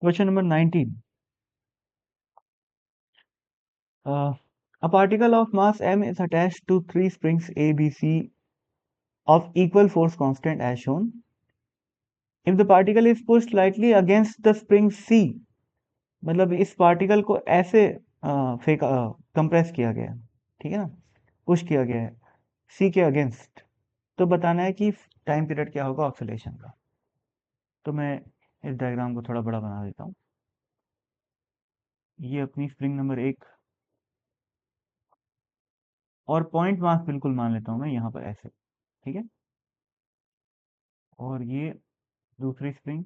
Question number 19. A particle of mass m is attached to three springs A, B, C of equal force constant as shown. If the particle is pushed slightly against the spring C, मतलब इस particle को ऐसे फेंका compress किया गया है, ठीक है ना, पुश किया गया है C के अगेंस्ट, तो बताना है कि टाइम पीरियड क्या होगा ऑक्सीलेशन का। तो मैं इस डायग्राम को थोड़ा बड़ा बना देता हूँ। ये अपनी स्प्रिंग नंबर 1 और पॉइंट मास बिल्कुल मान लेता हूँ मैं यहाँ पर ऐसे, ठीक है। और ये दूसरी स्प्रिंग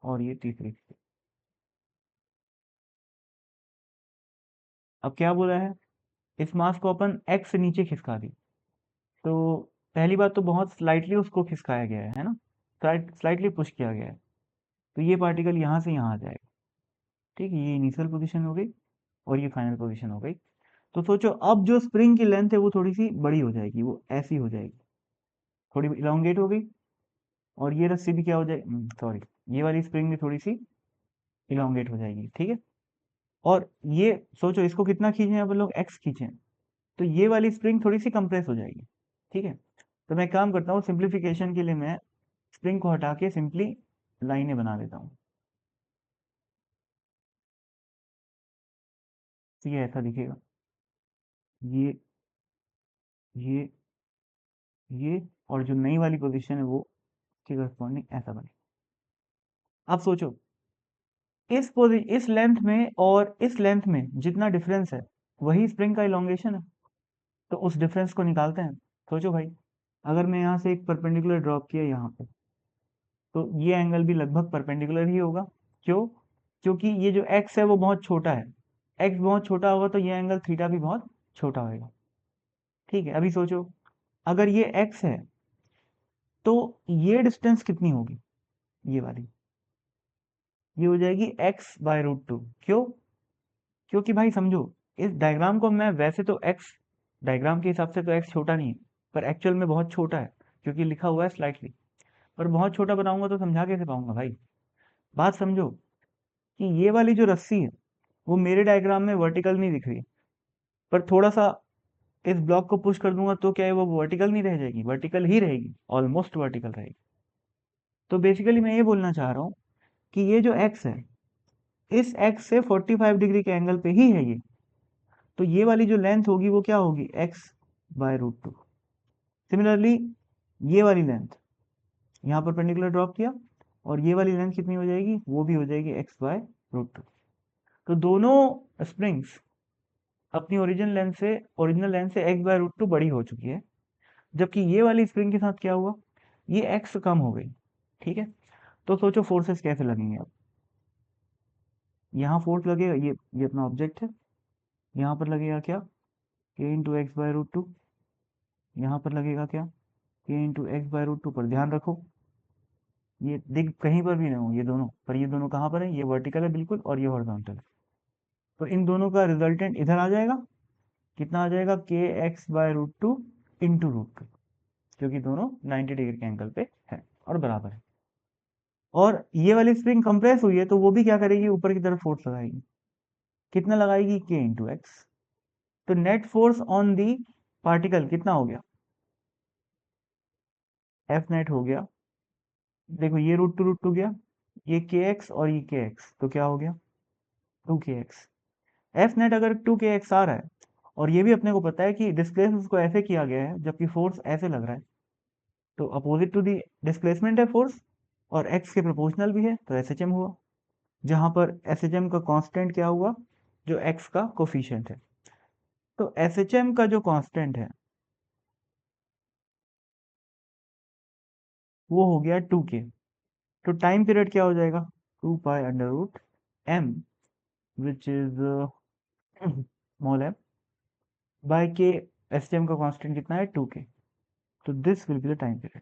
और ये तीसरी स्प्रिंग। अब क्या बोला है, इस मास को अपन x से नीचे खिसका दी। तो पहली बात तो बहुत स्लाइटली उसको खिसकाया गया है ना, स्लाइटली पुश किया गया है। तो ये पार्टिकल यहाँ से यहाँ आ जाएगा, ठीक है। ये इनिशियल पोजीशन हो गई और ये फाइनल पोजीशन हो गई। तो सोचो अब जो स्प्रिंग की लेंथ है वो थोड़ी सी बड़ी हो जाएगी, वो ऐसी हो जाएगी, थोड़ी इलोंगेट हो गई। और ये रस्सी भी क्या हो जाएगी, सॉरी, ये वाली स्प्रिंग भी थोड़ी सी इलोंगेट हो जाएगी, ठीक है। और ये सोचो इसको कितना खींचे अपन लोग, एक्स खींचे, तो ये वाली स्प्रिंग थोड़ी सी कंप्रेस हो जाएगी, ठीक है। तो मैं काम करता हूँ, सिंप्लीफिकेशन के लिए मैं स्प्रिंग को हटा के सिंपली लाइनें बना देता हूँ। तो ये ऐसा दिखेगा, ये ये ये और जो नई वाली पोजीशन है वो के करस्पॉन्डिंग ऐसा बने। अब सोचो इस लेंथ में और इस लेंथ में जितना डिफरेंस है वही स्प्रिंग का इलोंगेशन है, तो उस डिफरेंस को निकालते हैं। सोचो भाई, अगर मैं यहाँ से एक परपेंडिकुलर ड्रॉप किया यहाँ पे, तो ये एंगल भी लगभग परपेंडिकुलर ही होगा। क्यों? क्योंकि ये जो x है वो बहुत छोटा है, x बहुत छोटा होगा तो ये एंगल थीटा भी बहुत छोटा होगा, ठीक है। अभी सोचो अगर ये x है तो ये डिस्टेंस कितनी होगी, ये वाली, ये हो जाएगी x/√2। क्यों? क्योंकि भाई समझो, इस डायग्राम को मैं वैसे तो x डायग्राम के हिसाब से तो x छोटा नहीं है, पर एक्चुअल में बहुत छोटा है क्योंकि लिखा हुआ है स्लाइटली। पर बहुत छोटा बनाऊंगा तो समझा कैसे पाऊंगा भाई। बात समझो कि ये वाली जो रस्सी है वो मेरे डायग्राम में वर्टिकल नहीं दिख रही है, पर थोड़ा सा इस ब्लॉक को पुश कर दूंगा तो क्या है, वो वर्टिकल नहीं रह जाएगी, वर्टिकल ही रहेगी, ऑलमोस्ट वर्टिकल रहेगी। तो बेसिकली मैं ये बोलना चाह रहा हूँ कि ये जो x है, इस x से 45 डिग्री के एंगल पे ही है ये, तो ये वाली जो लेंथ होगी वो क्या होगी, x/√2। सिमिलरली ये वाली लेंथ यहाँ पर परपेंडिकुलर ड्रॉप किया और ये वाली लेंथ कितनी हो जाएगी, वो भी हो जाएगी x/√2। तो दोनों स्प्रिंग्स अपनी ओरिजिनल लेंथ से x/√2 बड़ी हो चुकी है, जबकि ये वाली स्प्रिंग के साथ क्या हुआ, ये x कम हो गई, ठीक है। तो सोचो फोर्सेस कैसे लगेंगे अब। यहाँ फोर्स लगेगा, ये अपना ऑब्जेक्ट है, यहाँ पर लगेगा क्या, k इंटू x/√2। यहाँ पर लगेगा क्या, k इंटू x/√2। पर ध्यान रखो ये दिख कहीं पर भी नहीं हो ये दोनों, पर ये दोनों कहाँ पर है, ये वर्टिकल है बिल्कुल और ये हॉरिजॉन्टल है। तो इन दोनों का रिजल्टेंट इधर आ जाएगा, कितना आ जाएगा, kx/√2 इंटू √2, क्योंकि दोनों 90 डिग्री के एंगल पे है और बराबर है। और ये वाली स्प्रिंग कंप्रेस हुई है तो वो भी क्या करेगी, ऊपर की तरफ फोर्स लगाएगी, कितना लगाएगी, k इंटू एक्स। तो net force on the particle कितना हो गया, एफ नेट हो गया। देखो ये √2 गया, ये के एक्स और ये के एक्स, तो क्या हो गया, 2kx। एफ नेट अगर 2kx आ रहा है और ये भी अपने को पता है कि डिस्प्लेसमेंट को ऐसे किया गया है जबकि फोर्स ऐसे लग रहा है, तो अपोजिट टू दी डिस्प्लेसमेंट है फोर्स और एक्स के प्रोपोर्शनल भी है, तो एस एच एम हुआ। जहां पर एस एच एम का कांस्टेंट क्या हुआ, जो एक्स का कोफिशिएंट है। तो एस एच एम का जो कांस्टेंट है वो हो गया 2k। तो टाइम पीरियड क्या हो जाएगा, 2 pi under root m, which is small m by k। S H M का कांस्टेंट कितना है, 2k। तो this will be the time period.